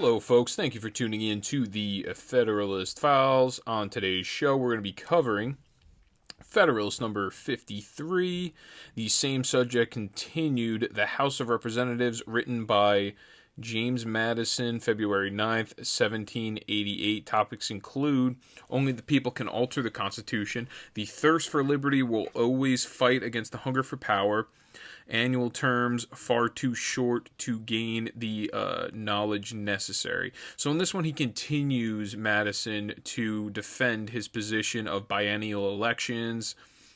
Hello, folks. Thank you for tuning in to the Federalist Files. On today's show, we're going to be covering Federalist number 53. The same subject continued, the House of Representatives, written by James Madison, February 9th, 1788. Topics include: only the people can alter the Constitution, the thirst for liberty will always fight against the hunger for power, annual terms far too short to gain the knowledge necessary. So in this one, he continues, Madison, to defend his position of biennial elections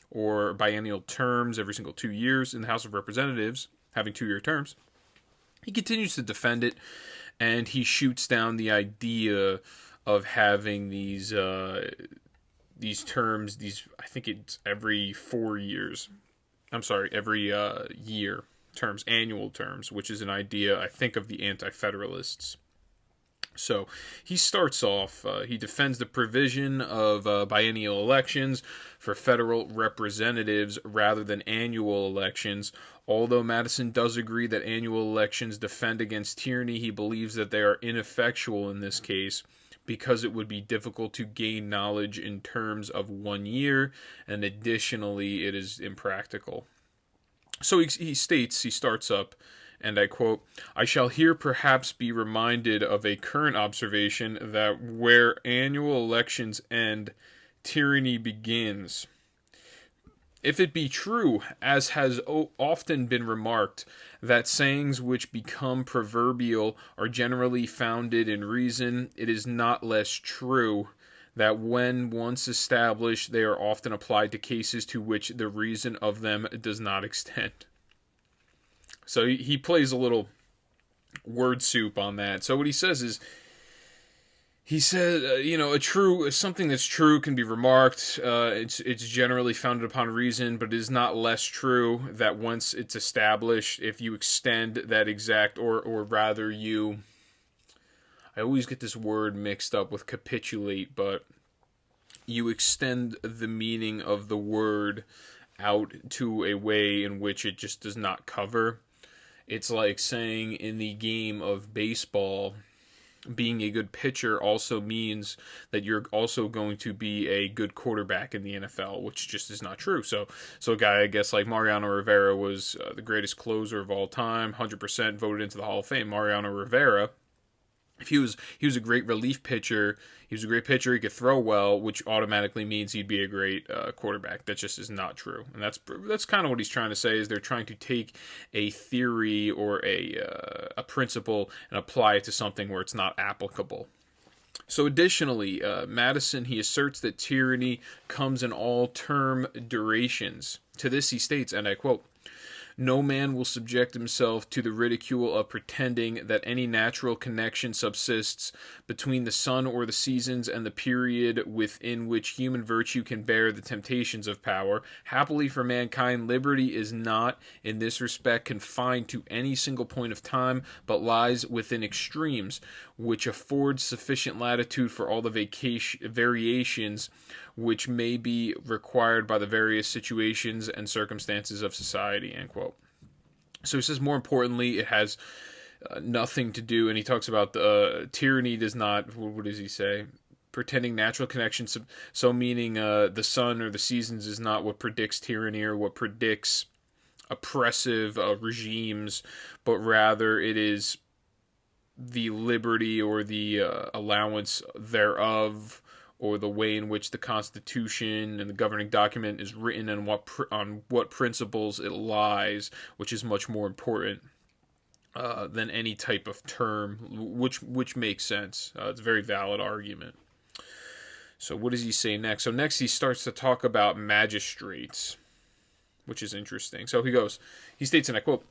or biennial terms every single 2 years in the House of Representatives, having 2-year terms. He continues to defend it, and he shoots down the idea of having these terms, I think it's every 4 years. Every year terms, annual terms, which is an idea, I think, of the anti-federalists. So he starts off, he defends the provision of biennial elections for federal representatives rather than annual elections. Although Madison does agree that annual elections defend against tyranny, he believes that they are ineffectual in this case, because it would be difficult to gain knowledge in terms of 1 year, and additionally, it is impractical. So he starts up, and I quote, "I shall here perhaps be reminded of a current observation that where annual elections end, tyranny begins. If it be true, as has often been remarked, that sayings which become proverbial are generally founded in reason, it is not less true that when once established, they are often applied to cases to which the reason of them does not extend." So he plays a little word soup on that. So what he says is, he said, something that's true can be remarked. It's generally founded upon reason, but it is not less true that once it's established, if you extend that exact, or rather you, I always get this word mixed up with capitulate, but you extend the meaning of the word out to a way in which it just does not cover. It's like saying in the game of baseball, being a good pitcher also means that you're also going to be a good quarterback in the NFL, which just is not true. So a guy, I guess, like Mariano Rivera was the greatest closer of all time, 100% voted into the Hall of Fame. Mariano Rivera, if he was a great relief pitcher, he could throw well, which automatically means he'd be a great quarterback. That just is not true. And that's kind of what he's trying to say, is they're trying to take a theory or a principle and apply it to something where it's not applicable. So additionally, Madison, he asserts that tyranny comes in all term durations. To this he states, and I quote, "No man will subject himself to the ridicule of pretending that any natural connection subsists between the sun or the seasons and the period within which human virtue can bear the temptations of power. Happily for mankind, liberty is not, in this respect, confined to any single point of time, but lies within extremes, which afford sufficient latitude for all the variations which may be required by the various situations and circumstances of society," end quote. So he says, more importantly, it has nothing to do, and he talks about the tyranny does not, what does he say? Pretending natural connections, so meaning the sun or the seasons is not what predicts tyranny or what predicts oppressive regimes, but rather it is the liberty or the allowance thereof, or the way in which the Constitution and the governing document is written and on what principles it lies, which is much more important than any type of term, which makes sense. It's a very valid argument. So what does he say next? So next he starts to talk about magistrates, which is interesting. So he states, and I quote,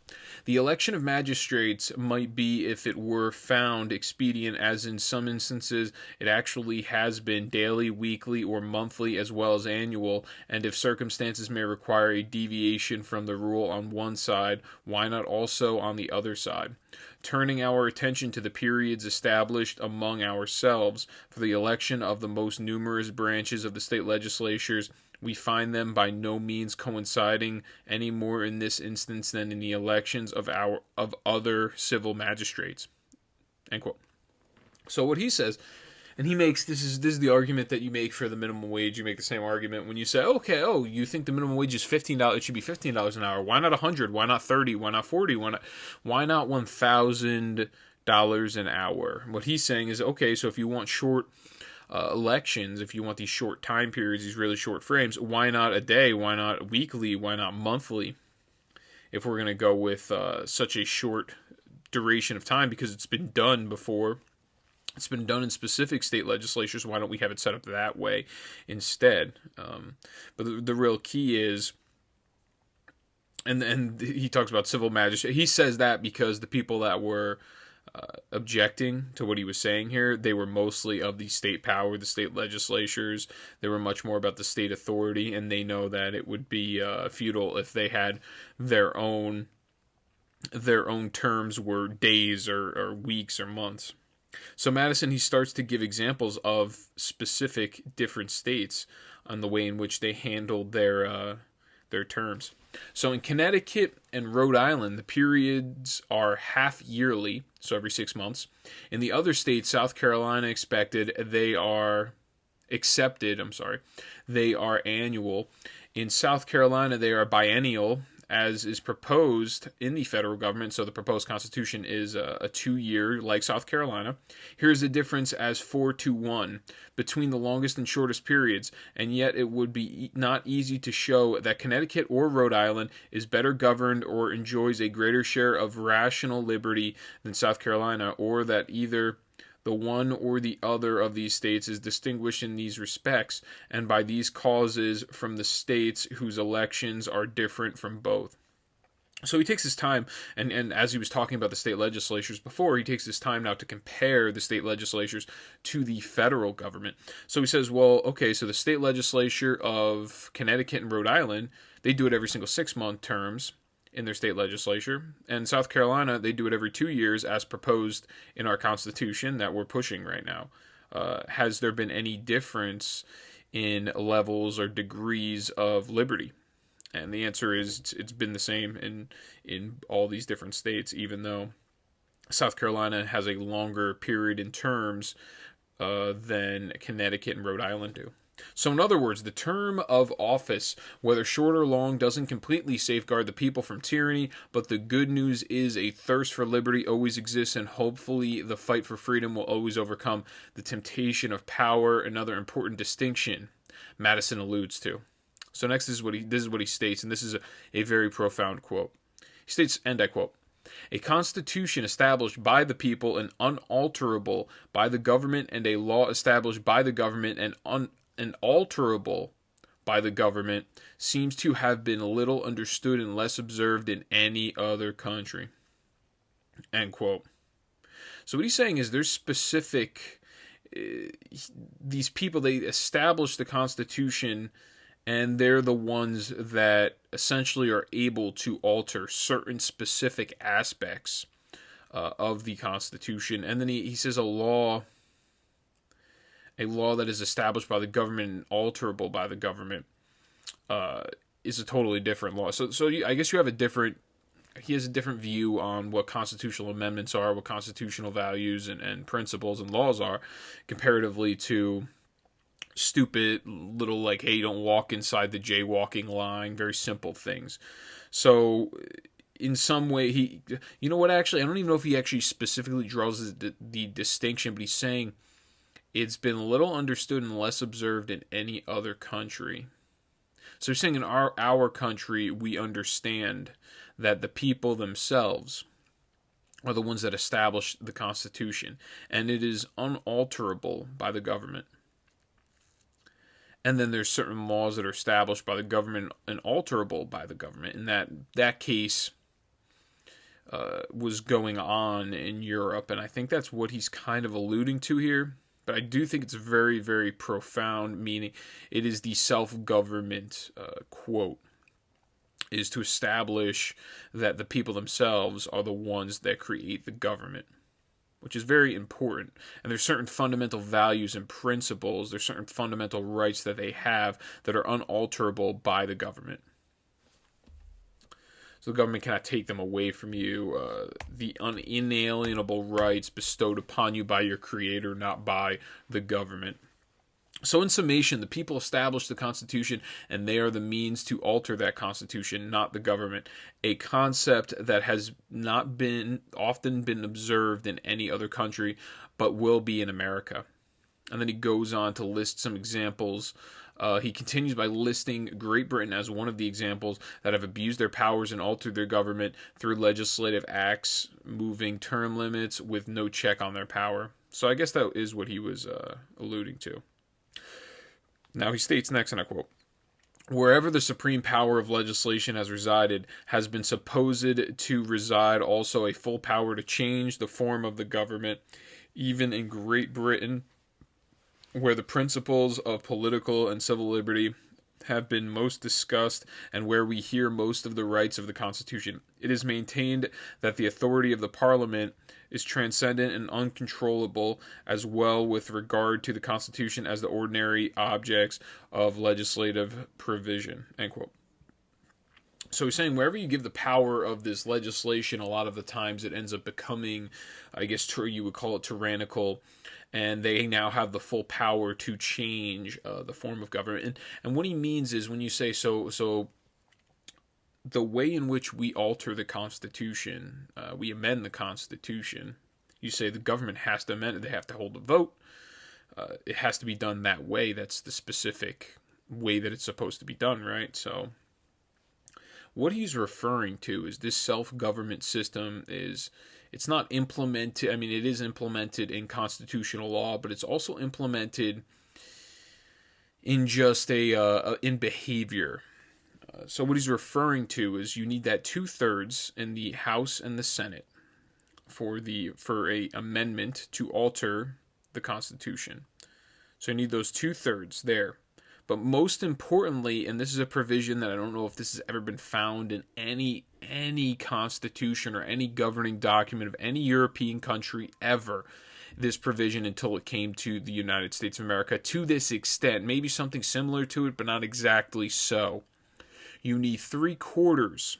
"The election of magistrates might be, if it were found expedient, as in some instances it actually has been, daily, weekly, or monthly, as well as annual, and if circumstances may require a deviation from the rule on one side, why not also on the other side? Turning our attention to the periods established among ourselves for the election of the most numerous branches of the state legislatures, we find them by no means coinciding any more in this instance than in the elections of other civil magistrates." End quote. So what he says, and he makes, this is the argument that you make for the minimum wage. You make the same argument when you say, okay, oh, you think the minimum wage is $15? It should be $15 an hour. Why not 100? Why not 30? Why not 40? Why not $1,000 an hour? What he's saying is, okay, so if you want short elections, if you want these short time periods, these really short frames, why not a day? Why not weekly? Why not monthly? If we're going to go with such a short duration of time, because it's been done before. It's been done in specific state legislatures. Why don't we have it set up that way instead? But the real key is, and he talks about civil magistrate. He says that because the people that were objecting to what he was saying here, they were mostly of the state power, the state legislatures. They were much more about the state authority, and they know that it would be futile if they had their own terms were days or weeks or months. So Madison, he starts to give examples of specific different states on the way in which they handled their terms. So in Connecticut and Rhode Island, the periods are half yearly, so every 6 months. In the other states, South Carolina they are annual. In South Carolina, they are biennial, as is proposed in the federal government. So the proposed Constitution is a 2-year, like South Carolina. Here's the difference as 4-1 between the longest and shortest periods, and yet it would be not easy to show that Connecticut or Rhode Island is better governed or enjoys a greater share of rational liberty than South Carolina, or that either the one or the other of these states is distinguished in these respects, and by these causes from the states whose elections are different from both. So he takes his time, and as he was talking about the state legislatures before, he takes his time now to compare the state legislatures to the federal government. So he says, well, okay, so the state legislature of Connecticut and Rhode Island, they do it every single 6-month terms in their state legislature. And South Carolina, they do it every 2 years as proposed in our Constitution that we're pushing right now. Has there been any difference in levels or degrees of liberty? And the answer is it's been the same in all these different states, even though South Carolina has a longer period in terms than Connecticut and Rhode Island do. So in other words, the term of office, whether short or long, doesn't completely safeguard the people from tyranny, but the good news is a thirst for liberty always exists, and hopefully the fight for freedom will always overcome the temptation of power, another important distinction Madison alludes to. So next this is what he states, and this is a very profound quote. He states, and I quote, "A constitution established by the people and unalterable by the government, and a law established by the government and unalterable by the government seems to have been little understood and less observed in any other country." End quote. So what he's saying is there's specific, these people, they establish the Constitution, and they're the ones that essentially are able to alter certain specific aspects of the Constitution. And then he says a law that is established by the government and alterable by the government is a totally different law. So I guess he has a different view on what constitutional amendments are, what constitutional values and principles and laws are, comparatively to stupid little, like, hey, don't walk inside the jaywalking line, very simple things. So in some way, you know what, actually, I don't even know if he actually specifically draws the distinction, but he's saying it's been little understood and less observed in any other country. So he's saying in our country, we understand that the people themselves are the ones that establish the Constitution, and it is unalterable by the government. And then there's certain laws that are established by the government and alterable by the government. And that case was going on in Europe, and I think that's what he's kind of alluding to here. But I do think it's very, very profound, meaning it is the self-government quote, is to establish that the people themselves are the ones that create the government, which is very important. And there's certain fundamental values and principles, there's certain fundamental rights that they have that are unalterable by the government. So the government cannot take them away from you. The unalienable rights bestowed upon you by your creator, not by the government. So in summation, the people established the Constitution, and they are the means to alter that Constitution, not the government. A concept that has not been often been observed in any other country, but will be in America. And then he goes on to list some examples. He continues by listing Great Britain as one of the examples that have abused their powers and altered their government through legislative acts, moving term limits with no check on their power. So I guess that is what he was alluding to. Now he states next, and I quote, "Wherever the supreme power of legislation has resided, has been supposed to reside also a full power to change the form of the government. Even in Great Britain, where the principles of political and civil liberty have been most discussed, and where we hear most of the rights of the Constitution, it is maintained that the authority of the Parliament is transcendent and uncontrollable, as well with regard to the Constitution as the ordinary objects of legislative provision." End quote. So he's saying wherever you give the power of this legislation, a lot of the times it ends up becoming, I guess you would call it tyrannical, and they now have the full power to change the form of government. And what he means is when you say so the way in which we alter the Constitution, we amend the Constitution, you say the government has to amend it, they have to hold a vote, it has to be done that way, that's the specific way that it's supposed to be done, right? So what he's referring to is this self-government system it's not implemented, I mean it is implemented in constitutional law, but it's also implemented in just in behavior. So what he's referring to is you need that 2/3 in the House and the Senate for a amendment to alter the Constitution. So you need those 2/3 there. But most importantly, and this is a provision that I don't know if this has ever been found in any constitution or any governing document of any European country ever, this provision until it came to the United States of America to this extent. Maybe something similar to it, but not exactly so. You need 3/4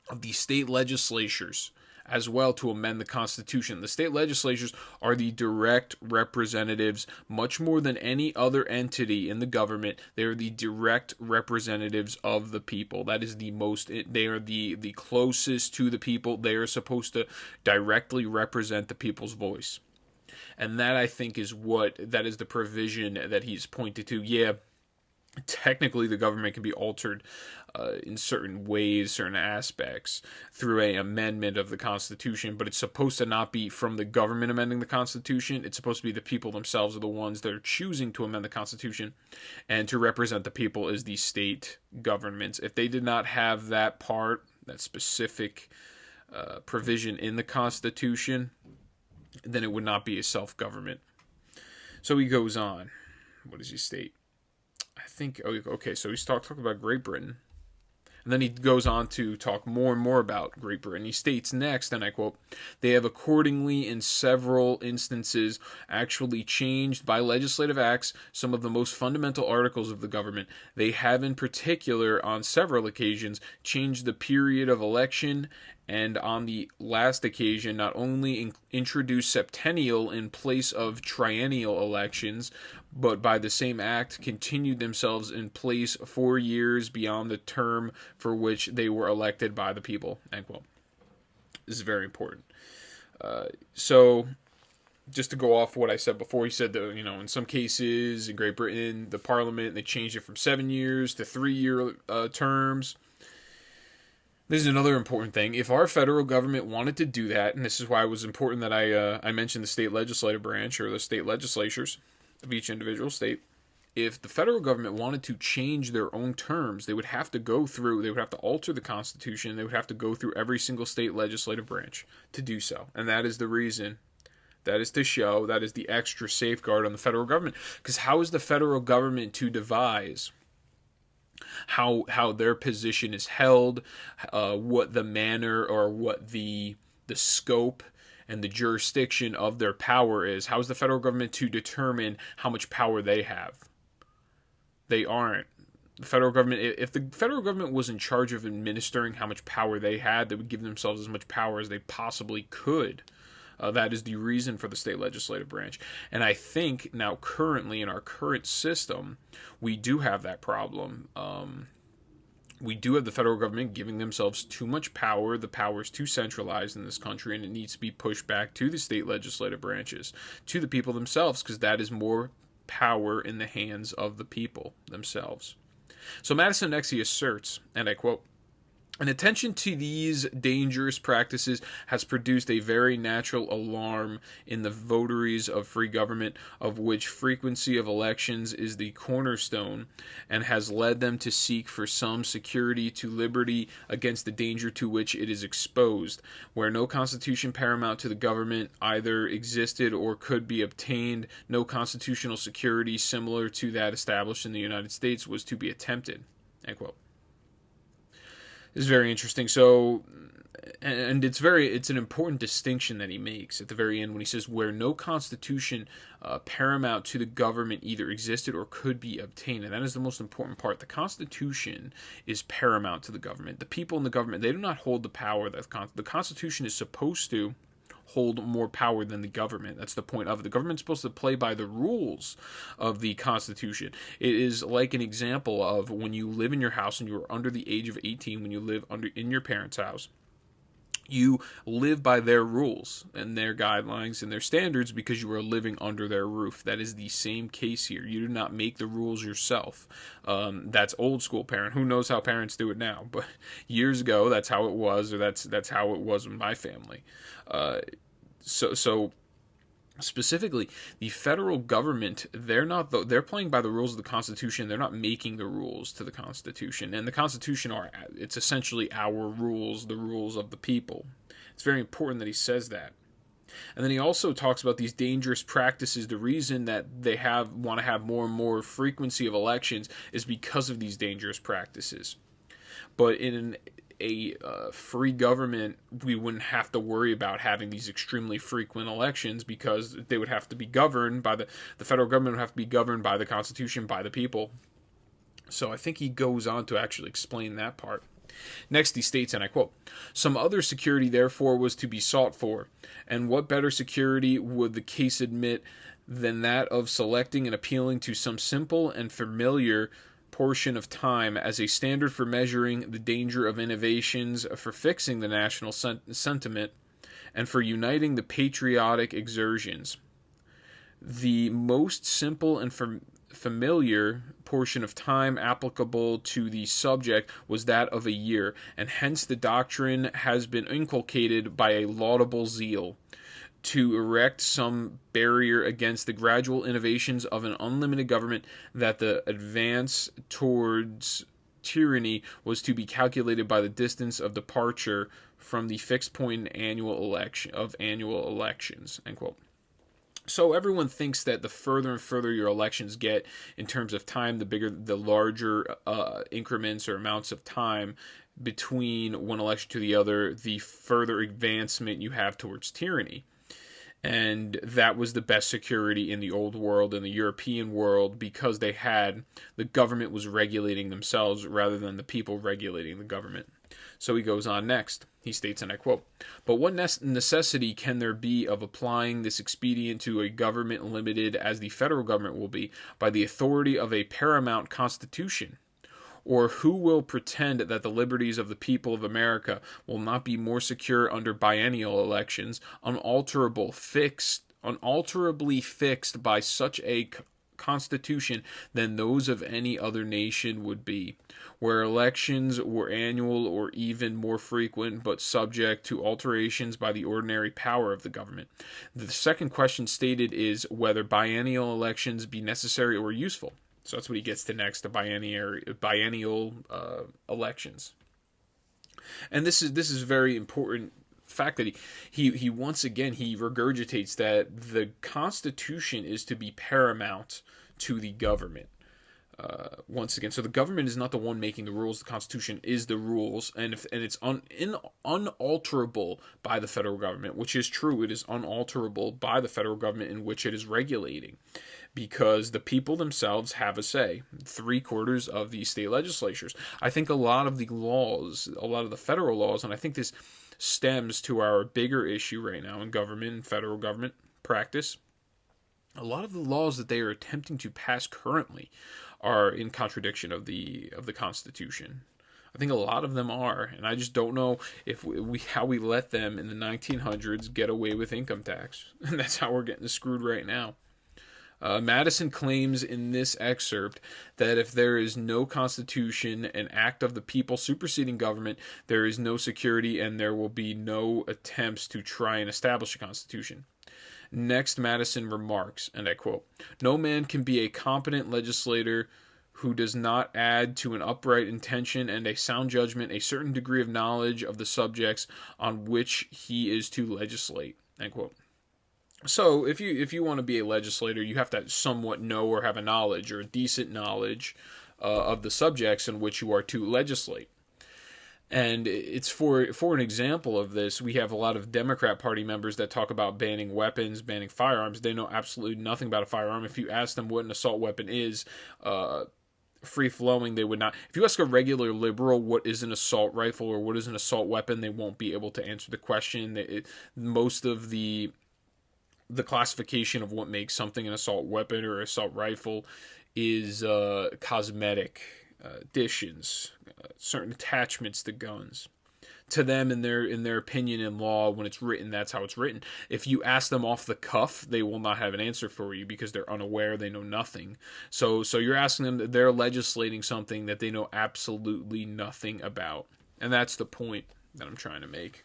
of the state legislatures as well to amend the Constitution. The state legislatures are the direct representatives, much more than any other entity in the government. They are the direct representatives of the people. That is they are the closest to the people. They are supposed to directly represent the people's voice. And that, I think, is the provision that he's pointed to. Yeah, technically the government can be altered in certain ways, certain aspects, through an amendment of the Constitution, but it's supposed to not be from the government amending the Constitution. It's supposed to be the people themselves are the ones that are choosing to amend the Constitution, and to represent the people is the state governments. If they did not have that specific provision in the Constitution, then it would not be a self-government. So he goes on. What does he state? I think, okay, so he's talking about Great Britain. And then he goes on to talk more and more about Great Britain. He states next, and I quote, "They have accordingly in several instances actually changed by legislative acts some of the most fundamental articles of the government. They have in particular on several occasions changed the period of election, and on the last occasion not only introduced septennial in place of triennial elections, but by the same act continued themselves in place 4 years beyond the term for which they were elected by the people." End quote. This is very important. So, just to go off what I said before, he said that, in some cases in Great Britain, the Parliament, they changed it from 7 years to 3-year terms. This is another important thing. If our federal government wanted to do that, and this is why it was important that I mentioned the state legislative branch or the state legislatures of each individual state. If the federal government wanted to change their own terms, they would have to alter the Constitution, they would have to go through every single state legislative branch to do so. And that is the reason. That is to show, that is the extra safeguard on the federal government. Because how is the federal government to devise how their position is held, what the manner or what the scope and the jurisdiction of their power is? How is the federal government to determine how much power they have? They aren't. The federal government, if the federal government was in charge of administering how much power they had, they would give themselves as much power as they possibly could. That is the reason for the state legislative branch. And I think now currently in our current system, we do have that problem. We do have the federal government giving themselves too much power. The power is too centralized in this country, and it needs to be pushed back to the state legislative branches, to the people themselves, because that is more power in the hands of the people themselves. So Madison next, he asserts, and I quote, "An attention to these dangerous practices has produced a very natural alarm in the votaries of free government, of which frequency of elections is the cornerstone, and has led them to seek for some security to liberty against the danger to which it is exposed. Where no constitution paramount to the government either existed or could be obtained, no constitutional security similar to that established in the United States was to be attempted." End quote. This is very interesting. So, and it's an important distinction that he makes at the very end when he says, where no constitution paramount to the government either existed or could be obtained. And that is the most important part. The Constitution is paramount to the government. The people in the government, they do not hold the power that the Constitution is supposed to hold more power than the government. That's the point of it. The government's supposed to play by the rules of the Constitution. It is like an example of when you live in your house and you are under the age of 18, when you live in your parents' house. You live by their rules and their guidelines and their standards because you are living under their roof. That is the same case here. You do not make the rules yourself. That's old school parent. Who knows how parents do it now? But years ago, that's how it was, or that's how it was in my family. So specifically, the federal government, they're playing by the rules of the Constitution. They're not making the rules to the Constitution. And the Constitution it's essentially our rules, the rules of the people. It's very important that he says that. And then he also talks about these dangerous practices. The reason that they want to have more and more frequency of elections is because of these dangerous practices. But in a free government, we wouldn't have to worry about having these extremely frequent elections because they would have to be governed by the federal government would have to be governed by the Constitution, by the people. So I think he goes on to actually explain that part. Next, he states, and I quote, "Some other security, therefore, was to be sought for, and what better security would the case admit than that of selecting and appealing to some simple and familiar portion of time as a standard for measuring the danger of innovations, for fixing the national sentiment, and for uniting the patriotic exertions. The most simple and familiar portion of time applicable to the subject was that of a year, and hence the doctrine has been inculcated by a laudable zeal to erect some barrier against the gradual innovations of an unlimited government, that the advance towards tyranny was to be calculated by the distance of departure from the fixed point in annual elections." End quote. So everyone thinks that the further and further your elections get in terms of time, the larger increments or amounts of time between one election to the other, the further advancement you have towards tyranny. And that was the best security in the old world, in the European world, because the government was regulating themselves rather than the people regulating the government. So he goes on next. He states, and I quote, "But what necessity can there be of applying this expedient to a government limited, as the federal government will be, by the authority of a paramount constitution? Or who will pretend that the liberties of the people of America will not be more secure under biennial elections, unalterably fixed by such a constitution than those of any other nation would be, where elections were annual or even more frequent, but subject to alterations by the ordinary power of the government? The second question stated is whether biennial elections be necessary or useful." So that's what he gets to next, the biennial elections. And this is very important fact that he once again, he regurgitates that the Constitution is to be paramount to the government. once again, so the government is not the one making the rules. The Constitution is the rules, and it's unalterable by the federal government, which is true. It is unalterable by the federal government in which it is regulating, because the people themselves have a say. 3/4 of the state legislatures. I think a lot of the laws, a lot of the federal laws, and I think this stems to our bigger issue right now in government and federal government practice. A lot of the laws that they are attempting to pass currently are in contradiction of the Constitution. I think a lot of them are, and I just don't know if how we let them in the 1900s get away with income tax, and that's how we're getting screwed right now. Madison claims in this excerpt that if there is no constitution, an act of the people superseding government, there is no security and there will be no attempts to try and establish a constitution. Next, Madison remarks, and I quote, "No man can be a competent legislator who does not add to an upright intention and a sound judgment a certain degree of knowledge of the subjects on which he is to legislate." End quote. So if you want to be a legislator, you have to somewhat know or have a knowledge or a decent knowledge of the subjects in which you are to legislate. And it's for an example of this, we have a lot of Democrat Party members that talk about banning weapons, banning firearms. They know absolutely nothing about a firearm. If you ask them what an assault weapon is, free-flowing, they would not. If you ask a regular liberal what is an assault rifle or what is an assault weapon, they won't be able to answer the question. Most of the classification of what makes something an assault weapon or assault rifle is cosmetic additions, certain attachments to guns. To them, in their opinion in law, when it's written, that's how it's written. If you ask them off the cuff, they will not have an answer for you because they're unaware, they know nothing. So you're asking them, they're legislating something that they know absolutely nothing about. And that's the point that I'm trying to make.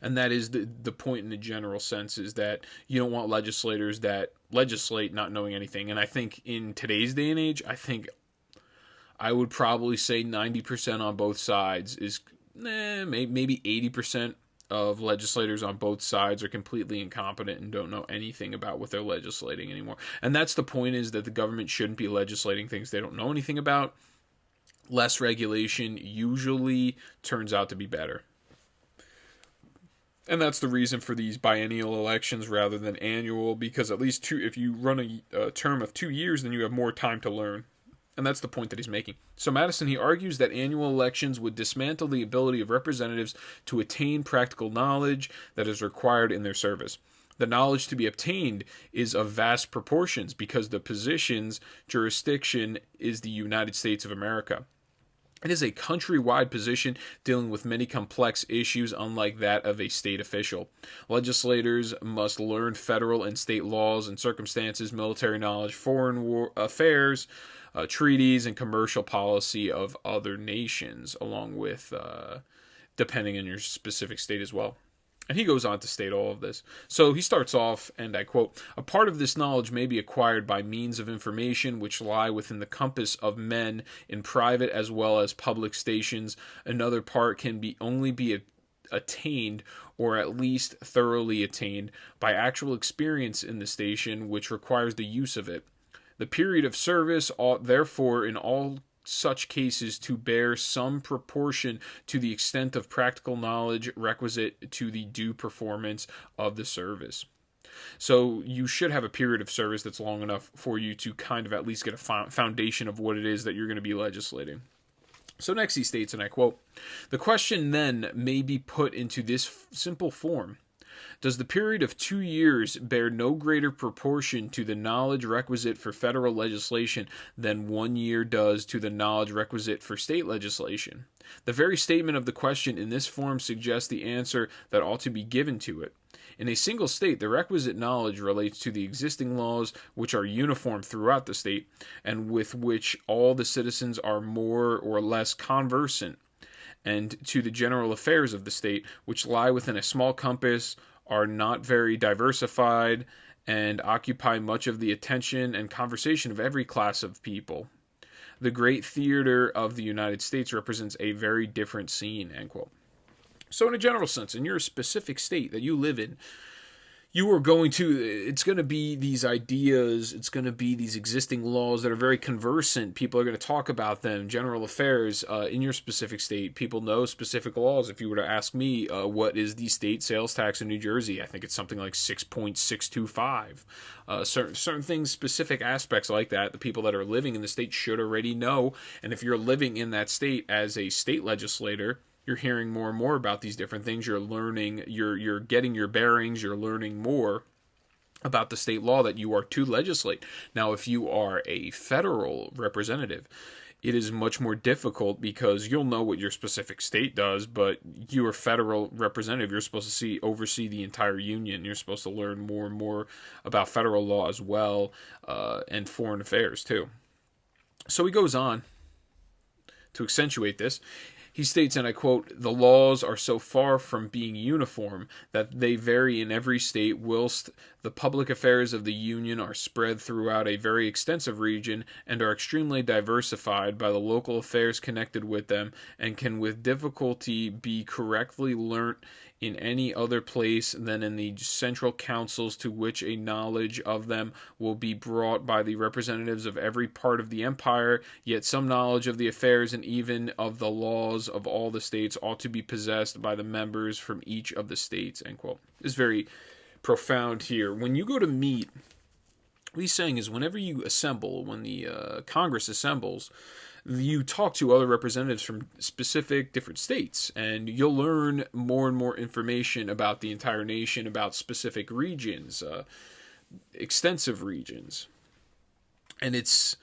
And that is the point in the general sense, is that you don't want legislators that legislate not knowing anything. And I think in today's day and age, I would probably say 90% on both sides is, maybe 80% of legislators on both sides are completely incompetent and don't know anything about what they're legislating anymore. And that's the point, is that the government shouldn't be legislating things they don't know anything about. Less regulation usually turns out to be better. And that's the reason for these biennial elections rather than annual, because at least if you run a term of 2 years, then you have more time to learn. And that's the point that he's making. So Madison, he argues that annual elections would dismantle the ability of representatives to attain practical knowledge that is required in their service. The knowledge to be obtained is of vast proportions because the position's jurisdiction is the United States of America. It is a countrywide position dealing with many complex issues, unlike that of a state official. Legislators must learn federal and state laws and circumstances, military knowledge, foreign affairs, treaties, and commercial policy of other nations, along with, depending on your specific state as well. And he goes on to state all of this. So he starts off, and I quote, "A part of this knowledge may be acquired by means of information which lie within the compass of men in private as well as public stations. Another part can only be attained, or at least thoroughly attained, by actual experience in the station which requires the use of it. The period of service ought therefore in all such cases to bear some proportion to the extent of practical knowledge requisite to the due performance of the service." So you should have a period of service that's long enough for you to kind of at least get a foundation of what it is that you're going to be legislating. So next he states, and I quote, "The question then may be put into this simple form. Does the period of 2 years bear no greater proportion to the knowledge requisite for federal legislation than 1 year does to the knowledge requisite for state legislation? The very statement of the question in this form suggests the answer that ought to be given to it. In a single state, the requisite knowledge relates to the existing laws, which are uniform throughout the state, and with which all the citizens are more or less conversant, and to the general affairs of the state, which lie within a small compass, are not very diversified, and occupy much of the attention and conversation of every class of people. The great theater of the United States represents a very different scene," end quote. So in a general sense, in your specific state that you live in, it's going to be these ideas, it's going to be these existing laws that are very conversant. People are going to talk about them, general affairs in your specific state. People know specific laws. If you were to ask me, what is the state sales tax in New Jersey? I think it's something like 6.625. Certain things, specific aspects like that, the people that are living in the state should already know. And if you're living in that state as a state legislator, you're hearing more and more about these different things. You're learning, you're getting your bearings, you're learning more about the state law that you are to legislate. Now, if you are a federal representative, it is much more difficult because you'll know what your specific state does, but you're a federal representative. You're supposed to oversee the entire union. You're supposed to learn more and more about federal law as well, and foreign affairs too. So he goes on to accentuate this. He states, and I quote, "The laws are so far from being uniform that they vary in every state, whilst the public affairs of the Union are spread throughout a very extensive region and are extremely diversified by the local affairs connected with them, and can with difficulty be correctly learnt in any other place than in the central councils, to which a knowledge of them will be brought by the representatives of every part of the empire. Yet some knowledge of the affairs and even of the laws of all the states ought to be possessed by the members from each of the states." End quote. It's very profound here. When you go to meet, what he's saying is whenever you assemble, when the Congress assembles, you talk to other representatives from specific different states, and you'll learn more and more information about the entire nation, about specific regions, extensive regions. And that's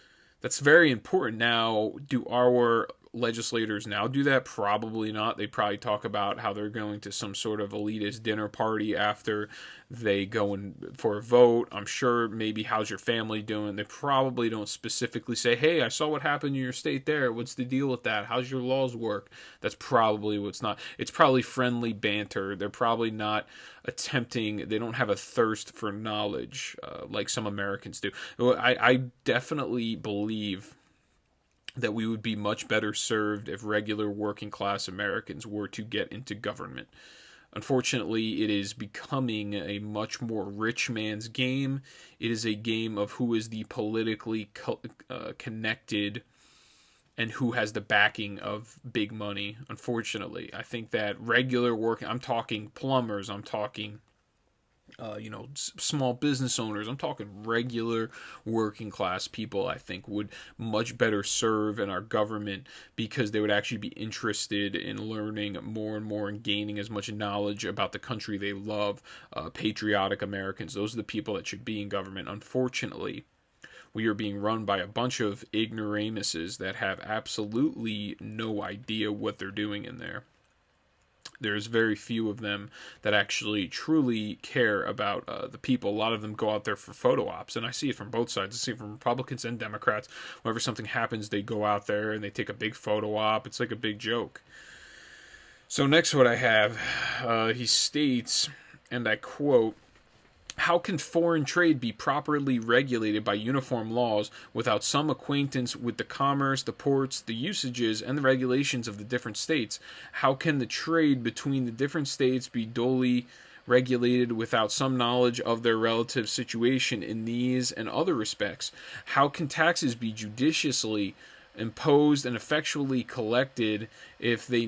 very important. Now, do our legislators now do that? Probably not. They probably talk about how they're going to some sort of elitist dinner party after they go in for a vote. I'm sure maybe how's your family doing? They probably don't specifically say, hey, I saw what happened in your state there. What's the deal with that? How's your laws work? That's probably what's not. It's probably friendly banter. They're probably not attempting, they don't have a thirst for knowledge like some Americans do. I definitely believe that we would be much better served if regular working class Americans were to get into government. Unfortunately, it is becoming a much more rich man's game. It is a game of who is the politically connected and who has the backing of big money. Unfortunately, I think that regular work, I'm talking plumbers, I'm talking small business owners, I'm talking regular working class people, I think would much better serve in our government because they would actually be interested in learning more and more and gaining as much knowledge about the country they love. Patriotic Americans, those are the people that should be in government. Unfortunately, we are being run by a bunch of ignoramuses that have absolutely no idea what they're doing in there. There's very few of them that actually truly care about the people. A lot of them go out there for photo ops, and I see it from both sides. I see it from Republicans and Democrats. Whenever something happens, they go out there and they take a big photo op. It's like a big joke. So next what I have, he states, and I quote, "How can foreign trade be properly regulated by uniform laws without some acquaintance with the commerce, the ports, the usages, and the regulations of the different states? How can the trade between the different states be duly regulated without some knowledge of their relative situation in these and other respects? How can taxes be judiciously imposed and effectually collected if they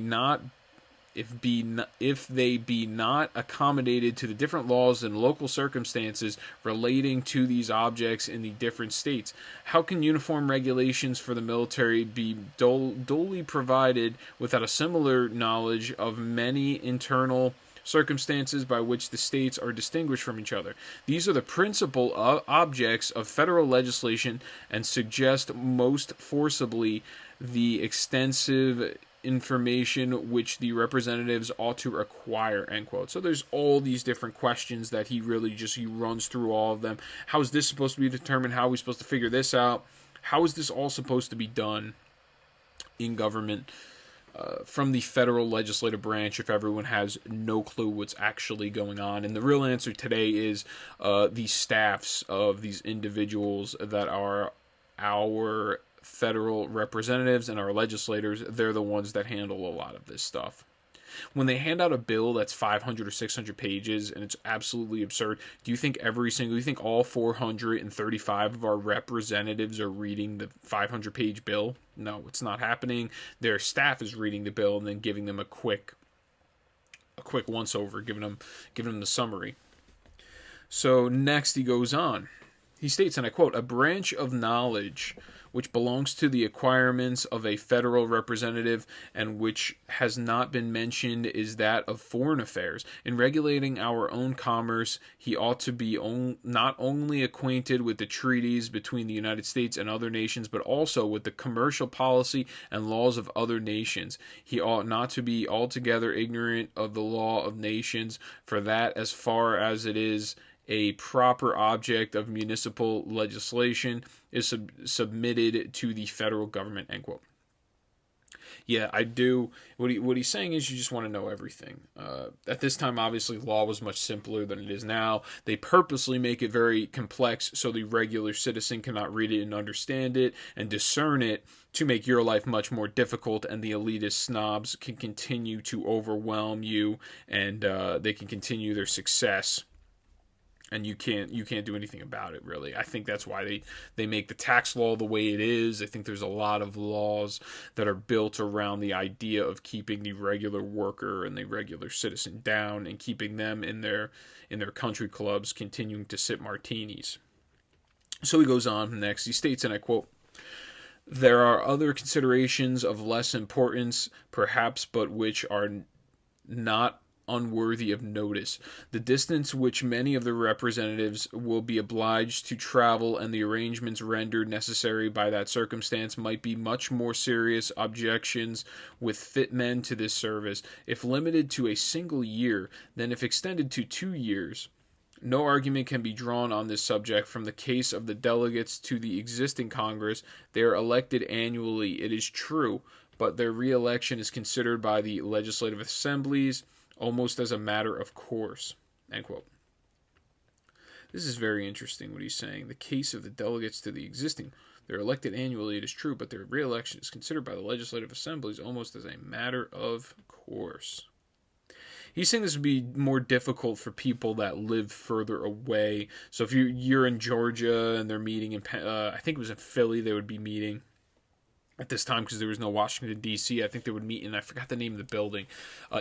be not accommodated to the different laws and local circumstances relating to these objects in the different states? How can uniform regulations for the military be duly provided without a similar knowledge of many internal circumstances by which the states are distinguished from each other? These are the principal objects of federal legislation and suggest most forcibly the extensive information which the representatives ought to acquire," end quote. So there's all these different questions that he runs through all of them. How is this supposed to be determined? How are we supposed to figure this out? How is this all supposed to be done in government from the federal legislative branch if everyone has no clue what's actually going on? And the real answer today is the staffs of these individuals that are our federal representatives and our legislators. They're the ones that handle a lot of this stuff. When they hand out a bill that's 500 or 600 pages and it's absolutely absurd, do you think all 435 of our representatives are reading the 500-page bill? No, it's not happening. Their staff is reading the bill and then giving them a quick once over, giving them the summary. So next he goes on. He states, and I quote, "A branch of knowledge which belongs to the acquirements of a federal representative and which has not been mentioned is that of foreign affairs. In regulating our own commerce, he ought to be not only acquainted with the treaties between the United States and other nations, but also with the commercial policy and laws of other nations. He ought not to be altogether ignorant of the law of nations, for that, as far as it is a proper object of municipal legislation, is submitted to the federal government," end quote. Yeah, I do. What he's saying is you just want to know everything. At this time, obviously, law was much simpler than it is now. They purposely make it very complex so the regular citizen cannot read it and understand it and discern it, to make your life much more difficult, and the elitist snobs can continue to overwhelm you, and they can continue their success. And you can't do anything about it, really. I think that's why they make the tax law the way it is. I think there's a lot of laws that are built around the idea of keeping the regular worker and the regular citizen down and keeping them in their country clubs continuing to sip martinis. So he goes on next. He states, and I quote, "There are other considerations of less importance, perhaps, but which are not unworthy of notice. The distance which many of the representatives will be obliged to travel and the arrangements rendered necessary by that circumstance might be much more serious objections with fit men to this service, if limited to a single year, than if extended to 2 years. No argument can be drawn on this subject from the case of the delegates to the existing Congress. They are elected annually, it is true, but their re-election is considered by the legislative assemblies almost as a matter of course," end quote. This is very interesting what he's saying. The case of the delegates to the existing, they're elected annually, it is true, but their re-election is considered by the legislative assemblies almost as a matter of course. He's saying this would be more difficult for people that live further away. So if you're in Georgia and they're meeting in, I think it was in Philly, they would be meeting at this time because there was no Washington, D.C. I think they would meet in, I forgot the name of the building,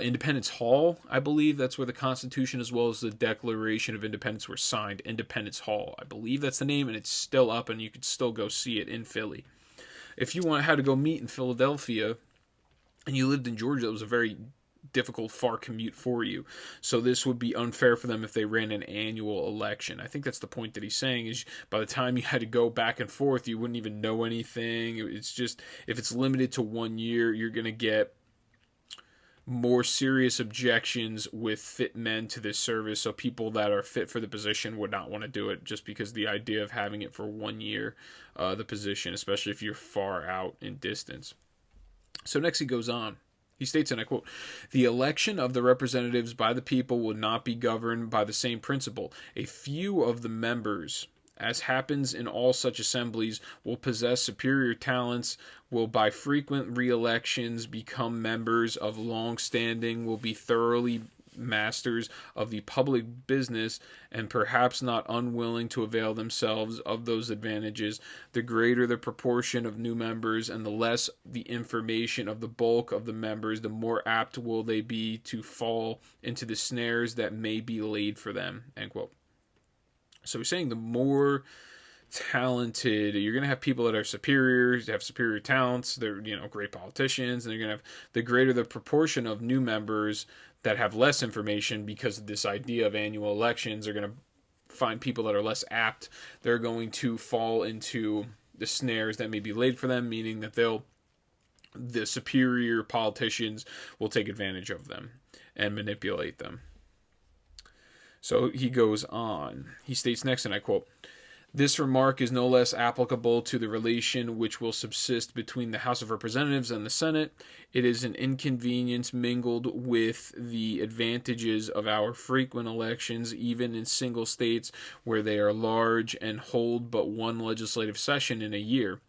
Independence Hall, I believe. That's where the Constitution as well as the Declaration of Independence were signed, Independence Hall. I believe that's the name, and it's still up, and you could still go see it in Philly. If you had to go meet in Philadelphia and you lived in Georgia, it was a very difficult, far commute for you. So this would be unfair for them if they ran an annual election. I think that's the point that he's saying, is by the time you had to go back and forth, you wouldn't even know anything. It's just, if it's limited to 1 year, you're going to get more serious objections with fit men to this service. So people that are fit for the position would not want to do it, just because the idea of having it for 1 year, the position, especially if you're far out in distance. So next he goes on. He states, and I quote, "The election of the representatives by the people would not be governed by the same principle. A few of the members, as happens in all such assemblies, will possess superior talents, will by frequent re-elections become members of long standing, will be thoroughly masters of the public business, and perhaps not unwilling to avail themselves of those advantages. The greater the proportion of new members and the less the information of the bulk of the members, the more apt will they be to fall into the snares that may be laid for them," end quote. So he's saying the more talented, you're going to have people that are superior, have superior talents, they're great politicians, and they're going to have, the greater the proportion of new members that have less information, because of this idea of annual elections, are going to find people that are less apt. They're going to fall into the snares that may be laid for them, meaning that the superior politicians will take advantage of them and manipulate them. So he goes on. He states next, and I quote, "This remark is no less applicable to the relation which will subsist between the House of Representatives and the Senate. It is an inconvenience mingled with the advantages of our frequent elections, even in single states where they are large and hold but one legislative session in a year.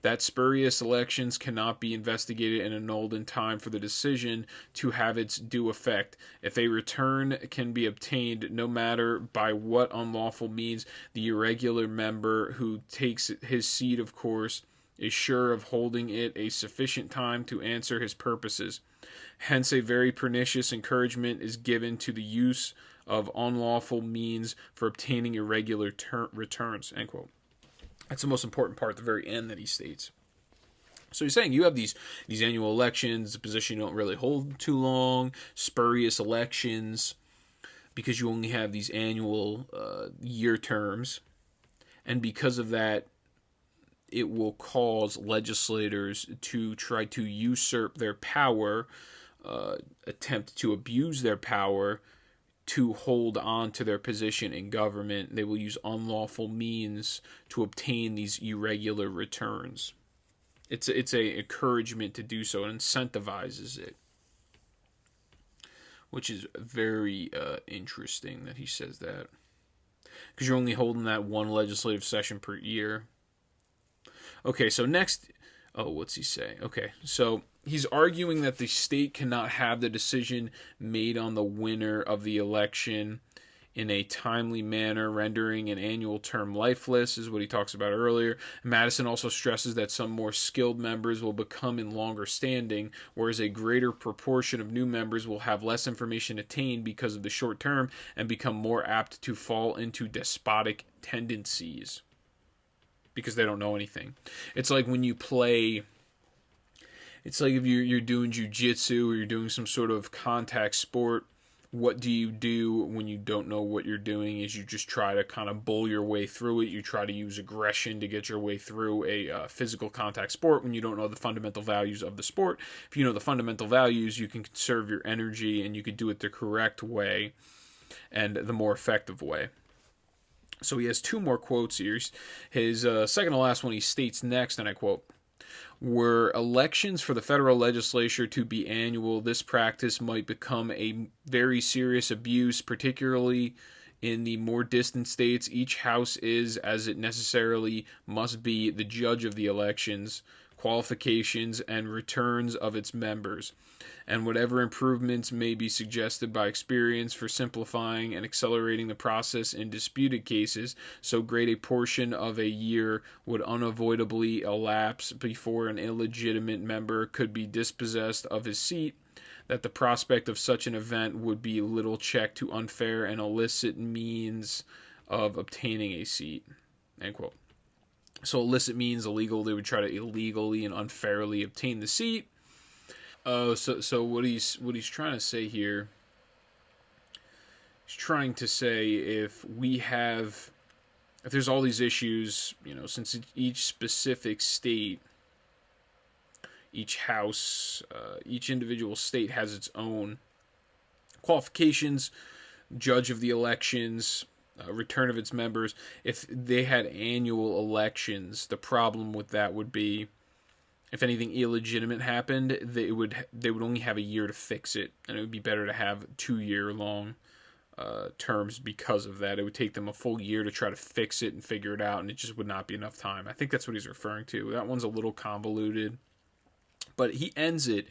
that spurious elections cannot be investigated and annulled in time for the decision to have its due effect. If a return can be obtained, no matter by what unlawful means, the irregular member who takes his seat, of course, is sure of holding it a sufficient time to answer his purposes. Hence, a very pernicious encouragement is given to the use of unlawful means for obtaining irregular returns. End quote. That's the most important part at the very end that he states. So he's saying you have these annual elections, a position you don't really hold too long, spurious elections, because you only have these annual year terms. And because of that, it will cause legislators to try to usurp their power, attempt to abuse their power, to hold on to their position in government. They will use unlawful means to obtain these irregular returns. It's a encouragement to do so. It incentivizes it, which is very interesting that he says that, because you're only holding that one legislative session per year. Okay, so next, what's he say? Okay, so he's arguing that the state cannot have the decision made on the winner of the election in a timely manner, rendering an annual term lifeless, is what he talks about earlier. Madison also stresses that some more skilled members will become in longer standing, whereas a greater proportion of new members will have less information attained because of the short term and become more apt to fall into despotic tendencies because they don't know anything. It's like when you play... It's like if you're doing jiu-jitsu or you're doing some sort of contact sport, what do you do when you don't know what you're doing? Is you just try to kind of bull your way through it. You try to use aggression to get your way through a physical contact sport when you don't know the fundamental values of the sport. If you know the fundamental values, you can conserve your energy and you can do it the correct way and the more effective way. So he has two more quotes here. His second to last one, he states next, and I quote, "Were elections for the federal legislature to be annual, this practice might become a very serious abuse, particularly in the more distant states. Each house is, as it necessarily must be, the judge of the elections, qualifications, and returns of its members, and whatever improvements may be suggested by experience for simplifying and accelerating the process in disputed cases, so great a portion of a year would unavoidably elapse before an illegitimate member could be dispossessed of his seat, that the prospect of such an event would be little check to unfair and illicit means of obtaining a seat." End quote. So illicit means illegal. They would try to illegally and unfairly obtain the seat. So what he's trying to say here, he's trying to say if there's all these issues, since each specific state, each house, each individual state has its own qualifications, judge of the elections, return of its members. If they had annual elections, the problem with that would be, if anything illegitimate happened, they would only have a year to fix it, and it would be better to have 2-year-long terms because of that. It would take them a full year to try to fix it and figure it out, and it just would not be enough time. I think that's what he's referring to. That one's a little convoluted. But he ends it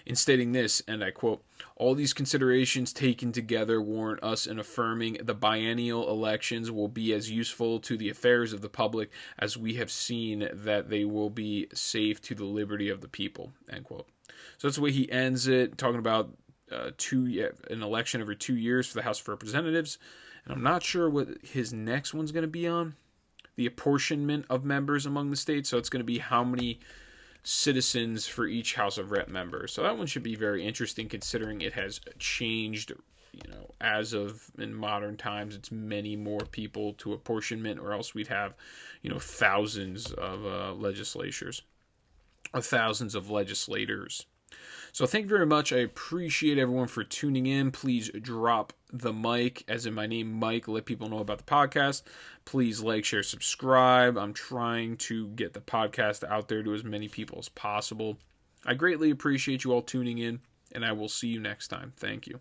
in stating this, and I quote, "All these considerations taken together warrant us in affirming the biennial elections will be as useful to the affairs of the public as we have seen that they will be safe to the liberty of the people." End quote. So that's the way he ends it, talking about an election every 2 years for the House of Representatives. And I'm not sure what his next one's going to be on, the apportionment of members among the states. So it's going to be how many citizens for each House of Rep member. So that one should be very interesting, considering it has changed, as of in modern times, it's many more people to apportionment, or else we'd have, thousands of legislatures, or thousands of legislators. So thank you very much. I appreciate everyone for tuning in. Please drop the mic, as in my name, Mike. Let people know about the podcast. Please like, share, subscribe. I'm trying to get the podcast out there to as many people as possible. I greatly appreciate you all tuning in, and I will see you next time. Thank you.